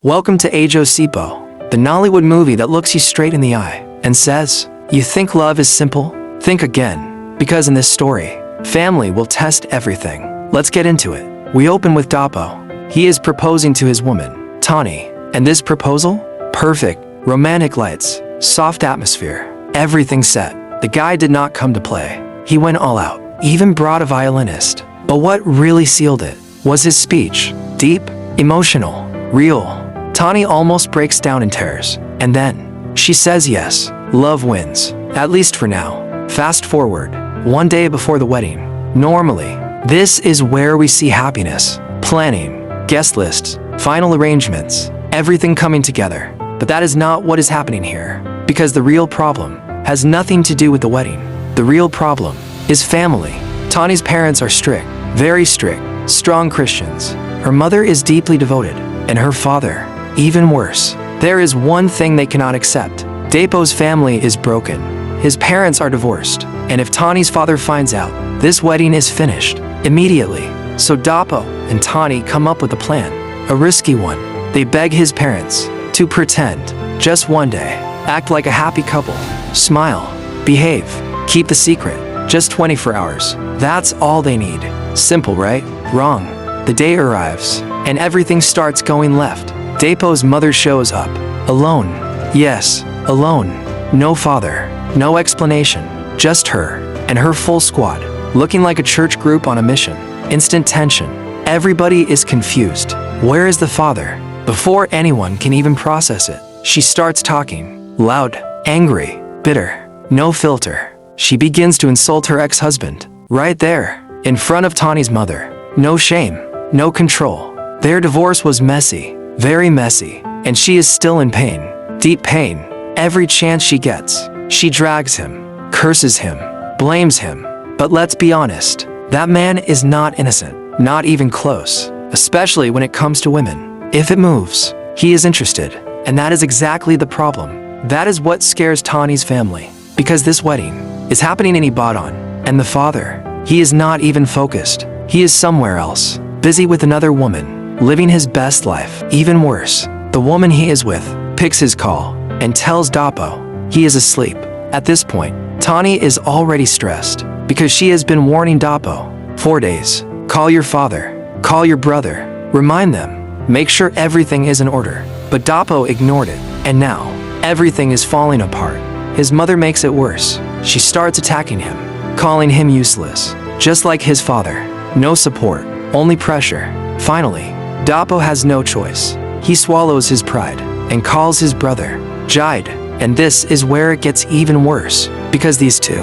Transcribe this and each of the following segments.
Welcome to Ajosepo, the Nollywood movie that looks you straight in the eye and says, "You think love is simple? Think again." Because in this story, family will test everything. Let's get into it. We open with Dapo. He is proposing to his woman, Tani. And this proposal? Perfect. Romantic lights, soft atmosphere, everything set. The guy did not come to play. He went all out, even brought a violinist. But what really sealed it was his speech. Deep, emotional, real. Tani almost breaks down in tears. And then, she says yes. Love wins. At least for now. Fast forward. One day before the wedding. Normally, this is where we see happiness. Planning, guest lists, final arrangements, everything coming together. But that is not what is happening here. Because the real problem has nothing to do with the wedding. The real problem is family. Tani's parents are strict, very strict, strong Christians. Her mother is deeply devoted, and her father, even worse. There is one thing they cannot accept. Dapo's family is broken. His parents are divorced, and if Tani's father finds out, this wedding is finished immediately. So Dapo and Tani come up with a plan, a risky one. They beg his parents to pretend, just one day, act like a happy couple, smile, behave, keep the secret, just 24 hours. That's all they need. Simple, right? Wrong. The day arrives, and everything starts going left. Dapo's mother shows up, alone. Yes, alone. No father, no explanation, just her and her full squad, looking like a church group on a mission. Instant tension. Everybody is confused. Where is the father? Before anyone can even process it, she starts talking, loud, angry, bitter, no filter. She begins to insult her ex-husband, right there, in front of Tani's mother. No shame, no control. Their divorce was messy, very messy, and she is still in pain, deep pain. Every chance she gets, she drags him, curses him, blames him. But let's be honest, that man is not innocent, not even close, especially when it comes to women. If it moves, he is interested, and that is exactly the problem. That is what scares Tani's family, because this wedding is happening in Ibadan, and the father, he is not even focused. He is somewhere else, busy with another woman, living his best life. Even worse, the woman he is with picks his call and tells Dapo he is asleep. At this point, Tani is already stressed because she has been warning Dapo 4 days. Call your father, call your brother, remind them, make sure everything is in order. But Dapo ignored it, and now everything is falling apart. His mother makes it worse. She starts attacking him, calling him useless, just like his father. No support, only pressure. Finally, Dapo has no choice. He swallows his pride and calls his brother Jide. And this is where it gets even worse, because these two,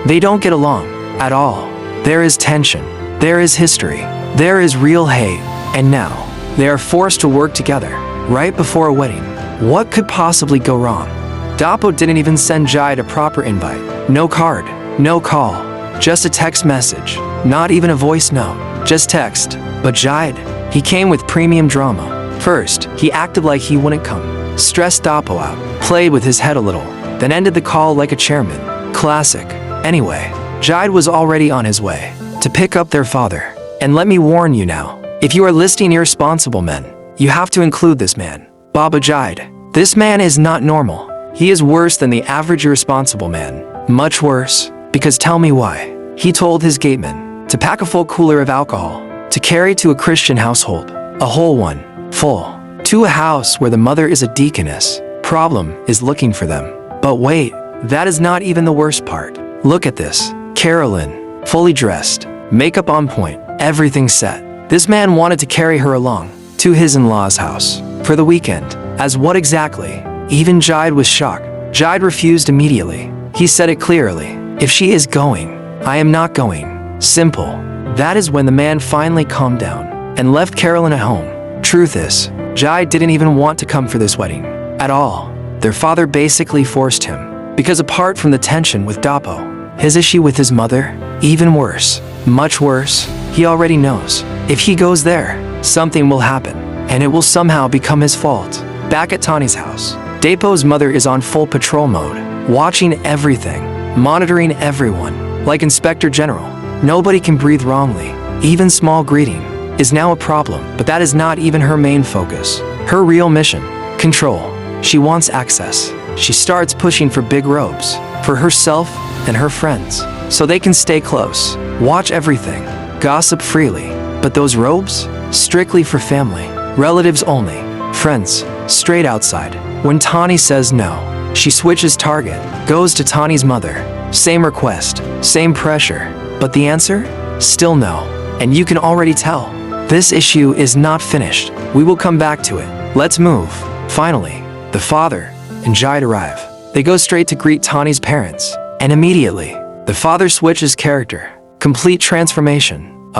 they don't get along at all. There is tension, there is history, there is real hate, and now they are forced to work together right before a wedding. What could possibly go wrong? Dapo didn't even send Jide a proper invite. No card, no call, just a text message. Not even a voice note, just text. But Jide, he came with premium drama. First, he acted like he wouldn't come, stressed Dapo out, played with his head a little, then ended the call like a chairman. Classic. Anyway, Jide was already on his way to pick up their father. And let me warn you now, if you are listing irresponsible men, you have to include this man, Baba Jide. This man is not normal. He is worse than the average irresponsible man. Much worse, because tell me why. He told his gateman to pack a full cooler of alcohol to carry to a Christian household, a whole one, full, to a house where the mother is a deaconess. Problem is looking for them. But wait, that is not even the worst part. Look at this. Carolyn, fully dressed, makeup on point, everything set. This man wanted to carry her along to his in-laws' house for the weekend. As what exactly? Even Jide was shocked. Jide refused immediately. He said it clearly. If she is going, I am not going. Simple. That is when the man finally calmed down and left Carolyn at home. Truth is, Jide didn't even want to come for this wedding at all. Their father basically forced him, because apart from the tension with Dapo, his issue with his mother, even worse, much worse, he already knows. If he goes there, something will happen, and it will somehow become his fault. Back at Tani's house, Dapo's mother is on full patrol mode, watching everything, monitoring everyone, like Inspector General. Nobody can breathe wrongly. Even small greeting is now a problem, but that is not even her main focus. Her real mission: control. She wants access. She starts pushing for big robes, for herself and her friends, so they can stay close, watch everything, gossip freely. But those robes? Strictly for family, relatives only, friends, straight outside. When Tani says no, she switches target, goes to Tani's mother. Same request, same pressure, but the answer? Still no. And you can already tell, this issue is not finished. We will come back to it. Let's move. Finally, the father and Jide arrive. They go straight to greet Tani's parents, and immediately, the father switches character. Complete transformation.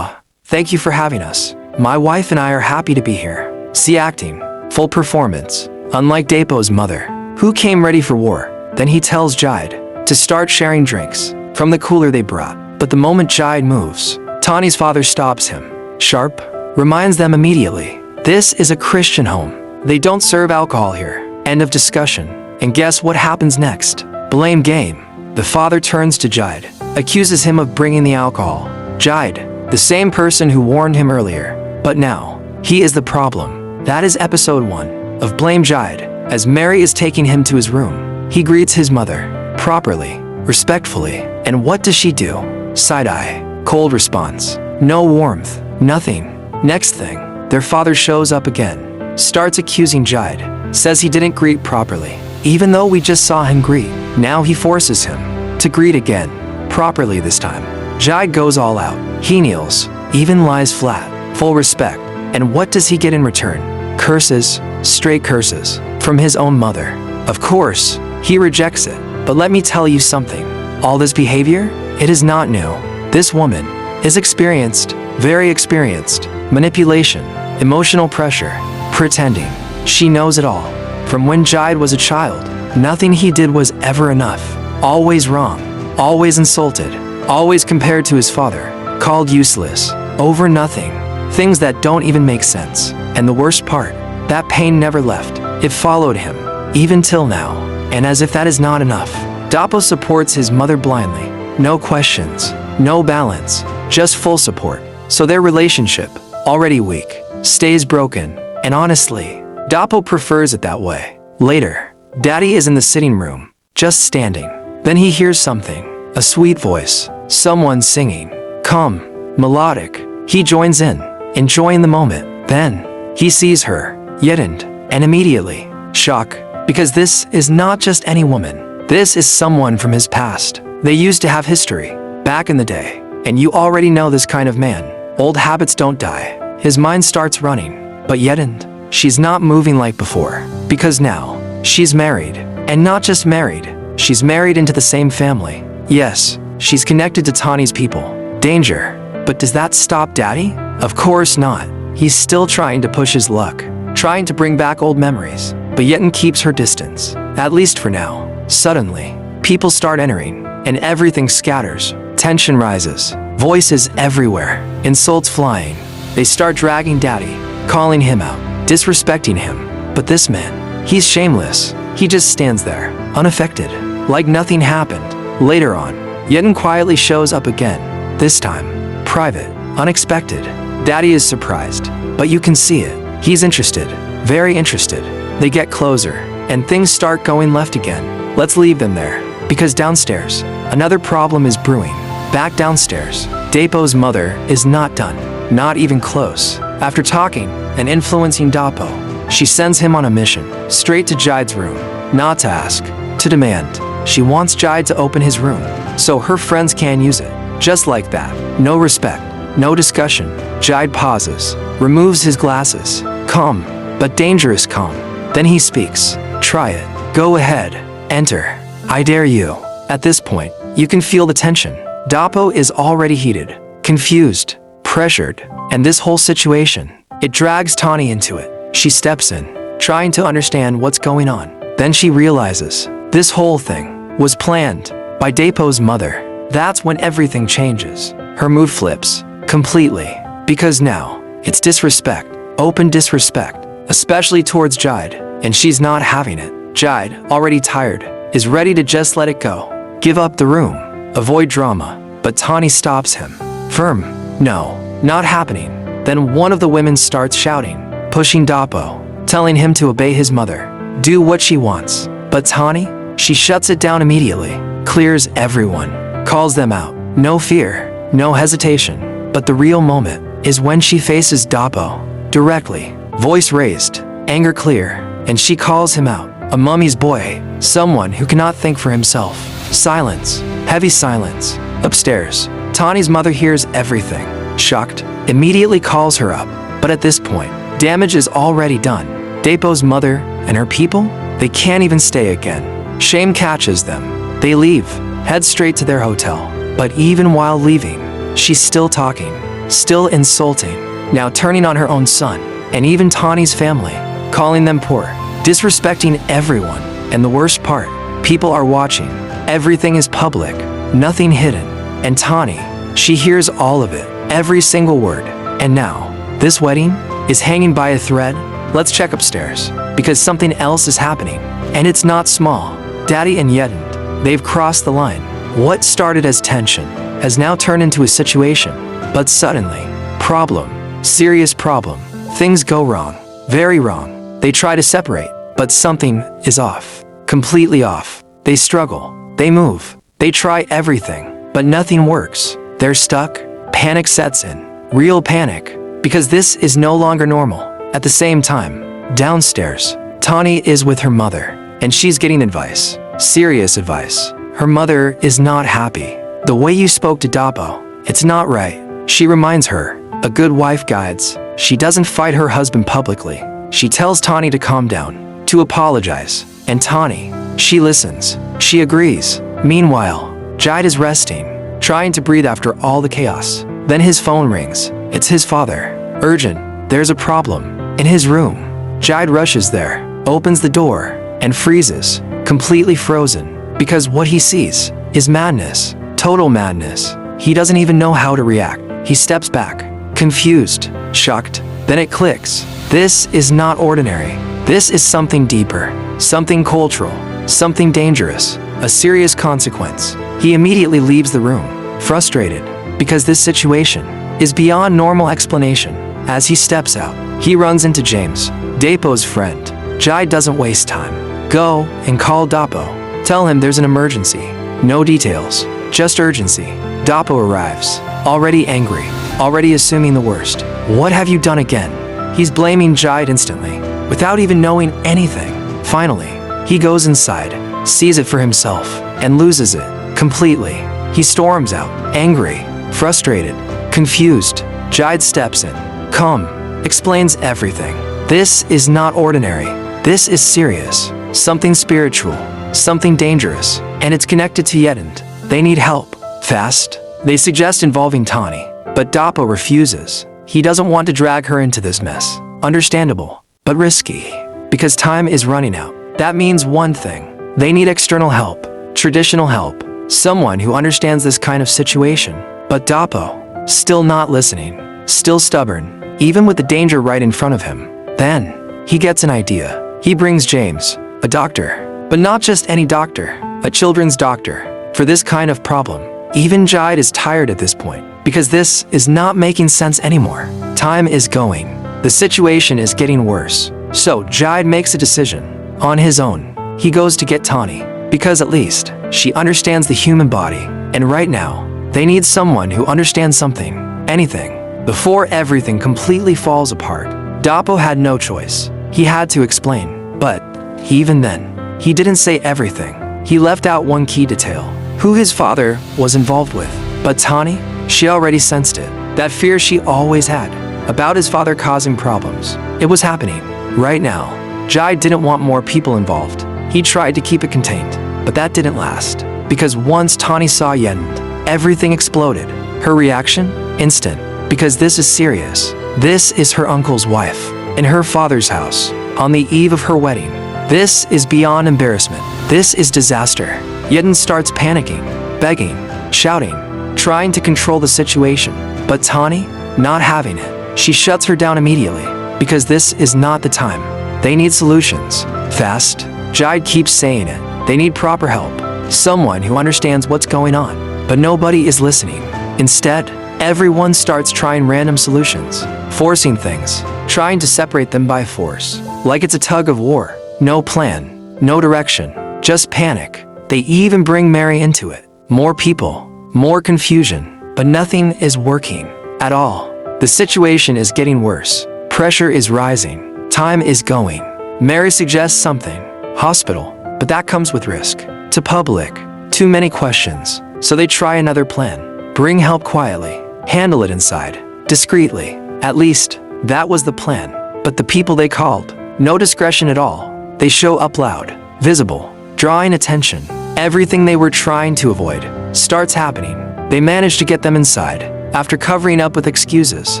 Thank you for having us. My wife and I are happy to be here. See, acting, full performance. Unlike Dapo's mother, who came ready for war. Then he tells Jide to start sharing drinks from the cooler they brought. But the moment Jide moves, Tani's father stops him. Sharp, reminds them immediately. This is a Christian home. They don't serve alcohol here. End of discussion. And guess what happens next? Blame game. The father turns to Jide, accuses him of bringing the alcohol. Jide, the same person who warned him earlier. But now, he is the problem. That is episode 1 of Blame Jide. As Mary is taking him to his room, he greets his mother, properly, respectfully. And what does she do? Side-eye, cold response. No warmth, nothing. Next thing, their father shows up again, starts accusing Jide. Says he didn't greet properly, even though we just saw him greet. Now he forces him to greet again, properly this time. Jide goes all out. He kneels, even lies flat, full respect. And what does he get in return? Curses, straight curses, from his own mother. Of course, he rejects it. But let me tell you something. All this behavior, it is not new. This woman is experienced, very experienced. Manipulation, emotional pressure, pretending. She knows it all. From when Jide was a child, nothing he did was ever enough. Always wrong, always insulted, always compared to his father, called useless, over nothing, things that don't even make sense. And the worst part, that pain never left. It followed him, even till now. And as if that is not enough, Dapo supports his mother blindly. No questions, no balance, just full support. So their relationship, already weak, stays broken. And honestly, Dapo prefers it that way. Later, Daddy is in the sitting room, just standing. Then he hears something, a sweet voice, someone singing, calm, melodic. He joins in, enjoying the moment. Then, he sees her, Yedend, and immediately, shock, because this is not just any woman. This is someone from his past. They used to have history, back in the day. And you already know this kind of man. Old habits don't die. His mind starts running. But Yedend, she's not moving like before, because now, she's married. And not just married, she's married into the same family. Yes, she's connected to Tani's people. Danger. But does that stop Daddy? Of course not. He's still trying to push his luck, trying to bring back old memories. But Yedend keeps her distance, at least for now. Suddenly, people start entering, and everything scatters. Tension rises, voices everywhere, insults flying. They start dragging Daddy, calling him out, disrespecting him. But this man, he's shameless. He just stands there, unaffected, like nothing happened. Later on, Yedend quietly shows up again, this time, private, unexpected. Daddy is surprised, but you can see it. He's interested, very interested. They get closer, and things start going left again. Let's leave them there, because downstairs, another problem is brewing. Back downstairs, Dapo's mother is not done, not even close. After talking and influencing Dapo, she sends him on a mission, straight to Jide's room, not to ask, to demand. She wants Jide to open his room, so her friends can use it. Just like that, no respect, no discussion. Jide pauses, removes his glasses, calm, but dangerous calm. Then he speaks, try it, go ahead, enter, I dare you. At this point, you can feel the tension. Dapo is already heated, confused, pressured, and this whole situation, it drags Tani into it. She steps in, trying to understand what's going on. Then she realizes, this whole thing was planned by Dapo's mother. That's when everything changes. Her mood flips, completely, because now, it's disrespect, open disrespect, especially towards Jide, and she's not having it. Jide, already tired, is ready to just let it go, give up the room, avoid drama, but Tani stops him. Firm, no, not happening. Then one of the women starts shouting, pushing Dapo. telling him to obey his mother, do what she wants. But Tani, she shuts it down immediately, clears everyone, calls them out. No fear, no hesitation. But the real moment is when she faces Dapo directly, voice raised, anger clear, and she calls him out. A mummy's boy, someone who cannot think for himself. Silence, heavy silence. Upstairs, Tani's mother hears everything. Shocked, immediately calls her up. But at this point, damage is already done. Dapo's mother and her people, they can't even stay again. Shame catches them. They leave, head straight to their hotel. But even while leaving, she's still talking, still insulting, now turning on her own son, and even Tani's family, calling them poor, disrespecting everyone. And the worst part, people are watching. Everything is public, nothing hidden. And Tani, she hears all of it, every single word. And now, this wedding is hanging by a thread. Let's check upstairs, because something else is happening. And it's not small. Daddy and Yedend, they've crossed the line. What started as tension has now turned into a situation. But suddenly, problem, serious problem. Things go wrong, very wrong. They try to separate, but something is off, completely off. They struggle, they move, they try everything, but nothing works. They're stuck, panic sets in, real panic, because this is no longer normal. At the same time, downstairs, Tani is with her mother, and she's getting advice, serious advice. Her mother is not happy. The way you spoke to Dapo, it's not right. She reminds her, a good wife guides. She doesn't fight her husband publicly. She tells Tani to calm down, to apologize. And Tani, she listens. She agrees. Meanwhile, Jide is resting, trying to breathe after all the chaos. Then his phone rings. It's his father. Urgent. There's a problem. In his room. Jide rushes there, opens the door, and freezes, completely frozen. Because what he sees is madness, total madness. He doesn't even know how to react. He steps back, confused, shocked. Then it clicks. This is not ordinary. This is something deeper, something cultural, something dangerous, a serious consequence. He immediately leaves the room, frustrated, because this situation is beyond normal explanation. As he steps out, he runs into James, Dapo's friend. Jide doesn't waste time. Go and call Dapo. Tell him there's an emergency. No details, just urgency. Dapo arrives, already angry, already assuming the worst. What have you done again? He's blaming Jide instantly, without even knowing anything. Finally, he goes inside, sees it for himself, and loses it completely. He storms out, angry, frustrated, confused. Jide steps in, calm, explains everything. This is not ordinary. This is serious, something spiritual, something dangerous, and it's connected to Yedend. They need help, fast. They suggest involving Tani, but Dapo refuses. He doesn't want to drag her into this mess. Understandable, but risky, because time is running out. That means one thing. They need external help, traditional help, someone who understands this kind of situation. But Dapo, still not listening, still stubborn, even with the danger right in front of him. Then, he gets an idea. He brings James, a doctor, but not just any doctor, a children's doctor, for this kind of problem. Even Jide is tired at this point, because this is not making sense anymore. Time is going. The situation is getting worse. So Jide makes a decision. On his own, he goes to get Tani, because at least, she understands the human body. And right now, they need someone who understands something, anything, before everything completely falls apart. Dapo had no choice. He had to explain. But, even then, he didn't say everything. He left out one key detail, who his father was involved with. But Tani, she already sensed it. That fear she always had, about his father causing problems. It was happening, right now. Jide didn't want more people involved. He tried to keep it contained, but that didn't last. Because once Tani saw Yedend, everything exploded. Her reaction? Instant. Because this is serious. This is her uncle's wife, in her father's house, on the eve of her wedding. This is beyond embarrassment. This is disaster. Yedend starts panicking, begging, shouting, trying to control the situation. But Tani, not having it. She shuts her down immediately, because this is not the time. They need solutions. Fast. Jide keeps saying it. They need proper help. Someone who understands what's going on. But nobody is listening. Instead, everyone starts trying random solutions. forcing things, trying to separate them by force. Like it's a tug of war. No plan, no direction, just panic. They even bring Mary into it. More people, more confusion, but nothing is working at all. The situation is getting worse. Pressure is rising. Time is going. Mary suggests something. Hospital. But that comes with risk. To public. Too many questions. So they try another plan. Bring help quietly. Handle it inside. Discreetly. At least, that was the plan. But the people they called. No discretion at all. They show up loud. Visible. Drawing attention. Everything they were trying to avoid starts happening. They manage to get them inside. After covering up with excuses.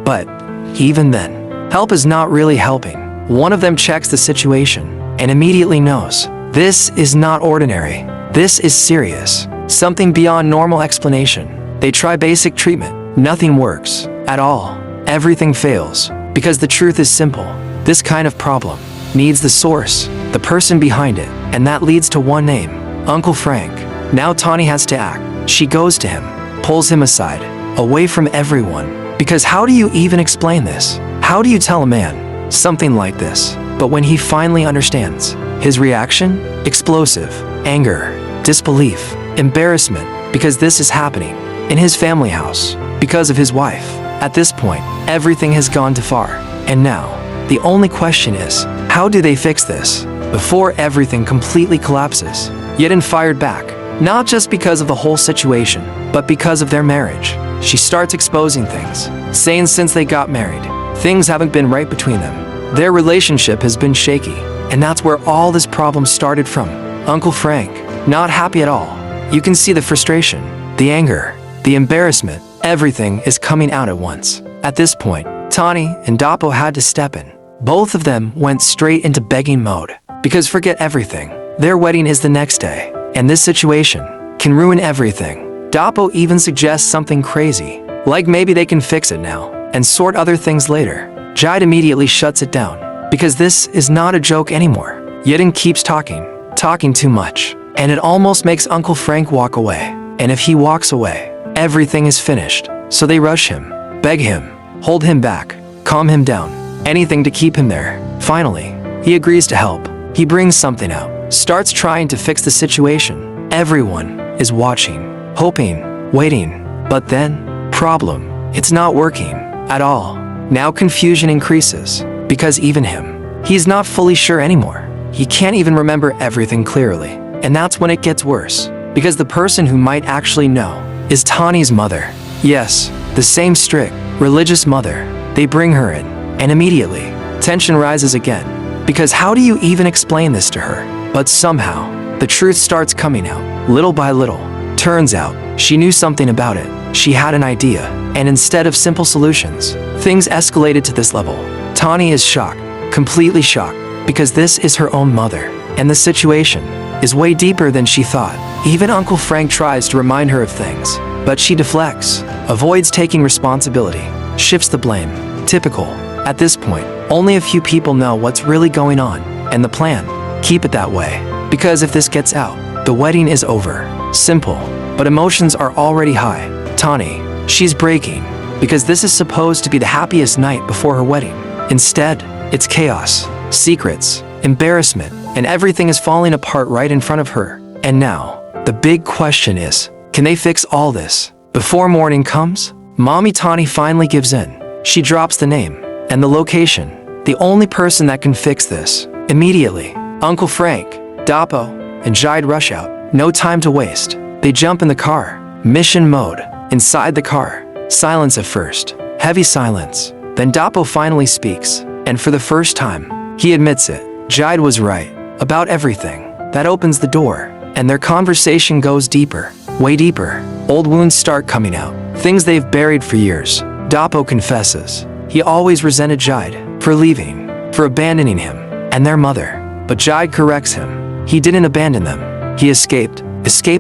But, even then, help is not really helping. One of them checks the situation and immediately knows. This is not ordinary. This is serious. Something beyond normal explanation. They try basic treatment. Nothing works. At all. Everything fails. Because the truth is simple. This kind of problem needs the source, the person behind it. And that leads to one name. Uncle Frank. Now Tani has to act. She goes to him. Pulls him aside. Away from everyone. Because how do you even explain this? How do you tell a man something like this? But when he finally understands, his reaction? Explosive. Anger. Disbelief. Embarrassment. Because this is happening in his family house. Because of his wife. At this point, everything has gone too far. And now, the only question is, how do they fix this before everything completely collapses? Yedin fired back. Not just because of the whole situation, but because of their marriage. She starts exposing things, saying since they got married, things haven't been right between them. Their relationship has been shaky, and that's where all this problem started from. Uncle Frank, not happy at all. You can see the frustration, the anger, the embarrassment. Everything is coming out at once. At this point, Tani and Dapo had to step in. Both of them went straight into begging mode. Because forget everything. Their wedding is the next day, and this situation can ruin everything. Dapo even suggests something crazy, like maybe they can fix it now and sort other things later. Jide immediately shuts it down, because this is not a joke anymore. Yedin keeps talking too much, and it almost makes Uncle Frank walk away. And if he walks away, everything is finished. So they rush him, beg him, hold him back, calm him down, anything to keep him there. Finally, he agrees to help. He brings something out, starts trying to fix the situation. Everyone is watching, hoping, waiting. But then, problem. It's not working at all. Now confusion increases, because even him, he's not fully sure anymore. He can't even remember everything clearly. And that's when it gets worse, because the person who might actually know is Tani's mother. Yes, the same strict, religious mother. They bring her in, and immediately, tension rises again. Because how do you even explain this to her? But somehow, the truth starts coming out, little by little. Turns out, she knew something about it. She had an idea, and instead of simple solutions, things escalated to this level. Tani is shocked, completely shocked, because this is her own mother, and the situation is way deeper than she thought. Even Uncle Frank tries to remind her of things, but she deflects, avoids taking responsibility, shifts the blame. Typical. At this point, only a few people know what's really going on, and the plan. Keep it that way. Because if this gets out, the wedding is over. Simple. But emotions are already high. Tani, she's breaking, because this is supposed to be the happiest night before her wedding. Instead, it's chaos, secrets, embarrassment, and everything is falling apart right in front of her. And now, the big question is, can they fix all this before morning comes? Mommy Tani finally gives in. She drops the name and the location. The only person that can fix this. Immediately, Uncle Frank, Dapo, and Jide rush out. No time to waste. They jump in the car. Mission mode. Inside the car. Silence at first. Heavy silence. Then Dapo finally speaks. And for the first time, he admits it. Jide was right about everything. That opens the door, and their conversation goes deeper, way deeper. Old wounds start coming out, things they've buried for years. Dapo confesses he always resented Jide for leaving, for abandoning him and their mother. But Jide corrects him. He didn't abandon them. He escaped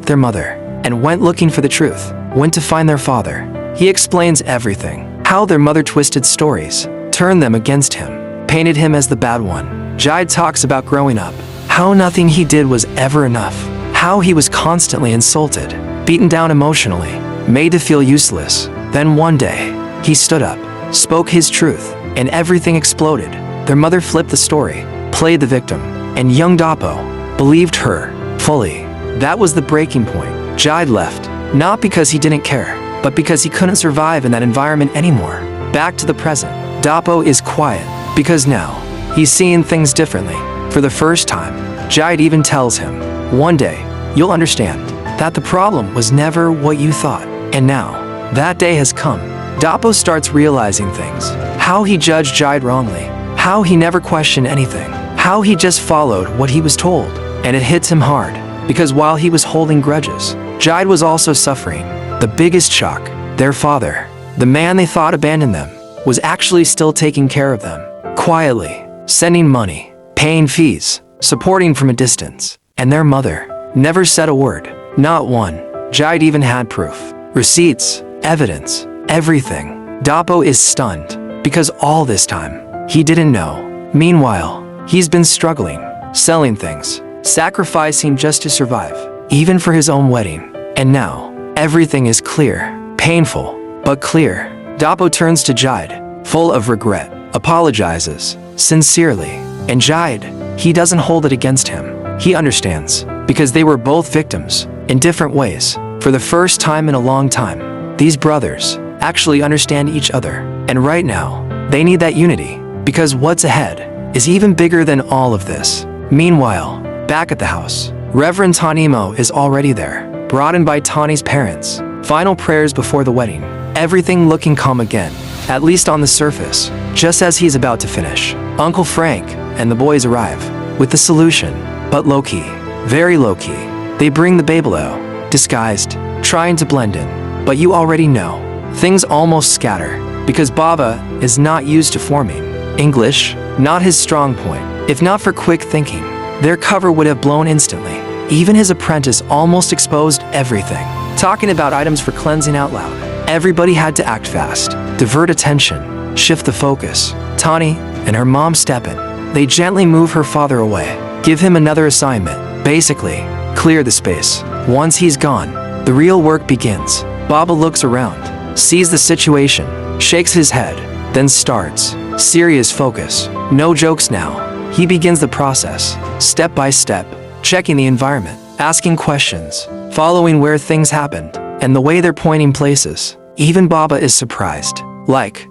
their mother, and went looking for the truth, went to find their father. He explains everything, how their mother twisted stories, turned them against him, painted him as the bad one. Jide talks about growing up, how nothing he did was ever enough, how he was constantly insulted, beaten down emotionally, made to feel useless. Then one day, he stood up, spoke his truth, and everything exploded. Their mother flipped the story, played the victim, and young Dapo believed her fully. That was the breaking point. Jide left, not because he didn't care, but because he couldn't survive in that environment anymore. Back to the present, Dapo is quiet, because now, he's seeing things differently. For the first time, Jide even tells him, "One day, you'll understand that the problem was never what you thought." And now, that day has come. Dapo starts realizing things. How he judged Jide wrongly. How he never questioned anything. How he just followed what he was told. And it hits him hard, because while he was holding grudges, Jide was also suffering. The biggest shock, their father, the man they thought abandoned them, was actually still taking care of them. Quietly, sending money, paying fees, supporting from a distance. And their mother never said a word. Not one. Jide even had proof. Receipts, evidence, everything. Dapo is stunned, because all this time, he didn't know. Meanwhile, he's been struggling, selling things, sacrificing just to survive, even for his own wedding. And now, everything is clear, painful, but clear. Dapo turns to Jide, full of regret, apologizes, sincerely. And Jide, he doesn't hold it against him. He understands, because they were both victims, in different ways. For the first time in a long time, these brothers actually understand each other. And right now, they need that unity, because what's ahead is even bigger than all of this. Meanwhile, back at the house, Reverend Tanimo is already there, brought in by Tani's parents. Final prayers before the wedding. Everything looking calm again, at least on the surface. Just as he's about to finish, Uncle Frank and the boys arrive with the solution, but low-key, very low-key. They bring the babalo, disguised, trying to blend in. But you already know, things almost scatter, because Baba is not used to forming. English, not his strong point. If not for quick thinking, their cover would have blown instantly. Even his apprentice almost exposed everything. Talking about items for cleansing out loud. Everybody had to act fast, divert attention, shift the focus. Tani and her mom step in. They gently move her father away, give him another assignment. Basically, clear the space. Once he's gone, the real work begins. Baba looks around, sees the situation, shakes his head, then starts. Serious focus. No jokes now. He begins the process, step by step, checking the environment, asking questions, following where things happened, and the way they're pointing places. Even Baba is surprised. Like,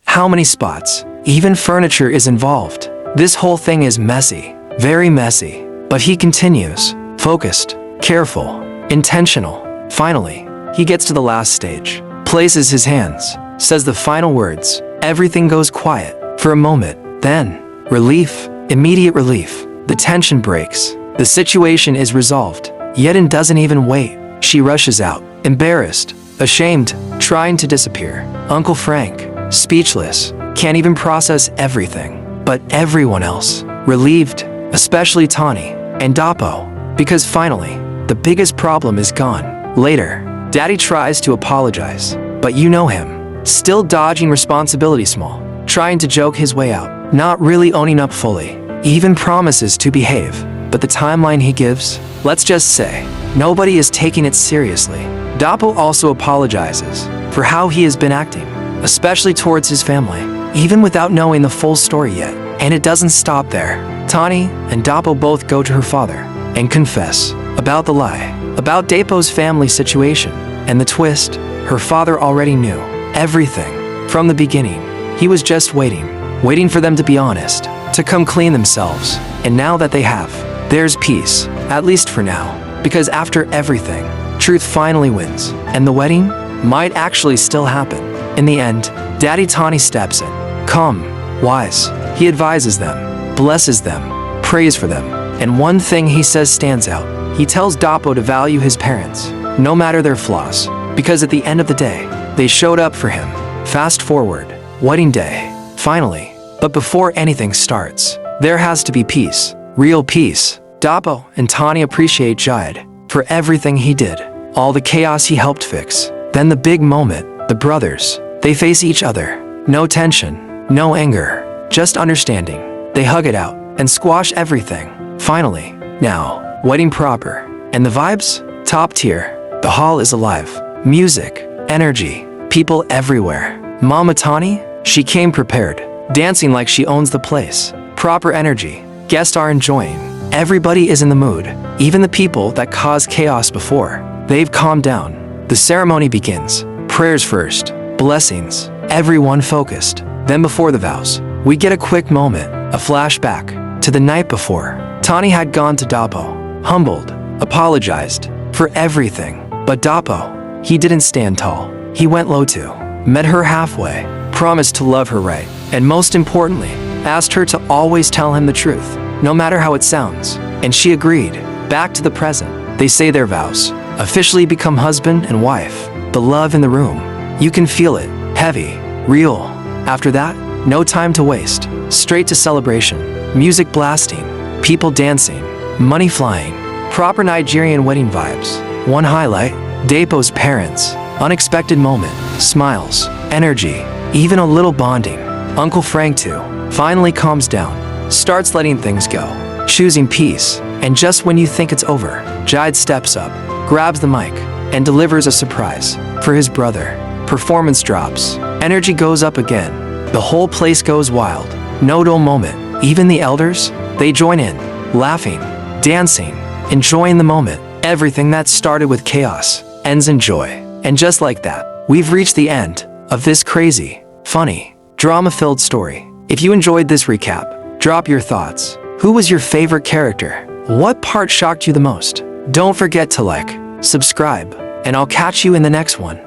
how many spots? Even furniture is involved. This whole thing is messy, very messy. But he continues, focused, careful, intentional. Finally, he gets to the last stage, places his hands, says the final words. Everything goes quiet for a moment. Then, relief, immediate relief. The tension breaks. The situation is resolved. Yedin doesn't even wait. She rushes out, embarrassed, ashamed, trying to disappear. Uncle Frank, speechless, can't even process everything. But everyone else, relieved, especially Tani and Dapo, because finally, the biggest problem is gone. Later, Daddy tries to apologize, but you know him, still dodging responsibility small, trying to joke his way out, not really owning up fully, even promises to behave. But the timeline he gives, let's just say, nobody is taking it seriously. Dapo also apologizes for how he has been acting, especially towards his family, even without knowing the full story yet. And it doesn't stop there. Tani and Dapo both go to her father and confess about the lie, about Dapo's family situation, and the twist. Her father already knew everything from the beginning. He was just waiting for them to be honest, to come clean themselves. And now that they have, there's peace, at least for now, because after everything, truth finally wins, and the wedding might actually still happen. In the end, Daddy Tani steps in, calm, wise. He advises them, blesses them, prays for them, and one thing he says stands out. He tells Dapo to value his parents, no matter their flaws, because at the end of the day, they showed up for him. Fast forward, wedding day, finally. But before anything starts, there has to be peace, real peace. Dapo and Tani appreciate Jide for everything he did, all the chaos he helped fix. Then the big moment, the brothers, they face each other. No tension, no anger, just understanding. They hug it out and squash everything. Finally, now, wedding proper. And the vibes? Top tier. The hall is alive. Music, energy, people everywhere. Mama Tani, She came prepared, dancing like she owns the place. Proper energy. Guests are enjoying. Everybody is in the mood. Even the people that caused chaos before. They've calmed down. The ceremony begins. Prayers first. Blessings. Everyone focused. Then before the vows, we get a quick moment, a flashback to the night before. Tani had gone to Dapo, humbled, apologized for everything. But Dapo, he didn't stand tall. He went low too. Met her halfway, promised to love her right, and most importantly, asked her to always tell him the truth, no matter how it sounds. And she agreed. Back to the present. They say their vows, officially become husband and wife. The love in the room, you can feel it, heavy, real. After that, no time to waste. Straight to celebration. Music blasting, people dancing, money flying. Proper Nigerian wedding vibes. One highlight, Dapo's parents. Unexpected moment, smiles, energy, even a little bonding. Uncle Frank too, finally calms down, starts letting things go, choosing peace. And just when you think it's over, Jide steps up, grabs the mic, and delivers a surprise for his brother. Performance drops, energy goes up again. The whole place goes wild. No dull moment. Even the elders, they join in, laughing, dancing, enjoying the moment. Everything that started with chaos ends in joy. And just like that, we've reached the end of this crazy, funny, drama-filled story. If you enjoyed this recap, drop your thoughts. Who was your favorite character? What part shocked you the most? Don't forget to like, subscribe, and I'll catch you in the next one.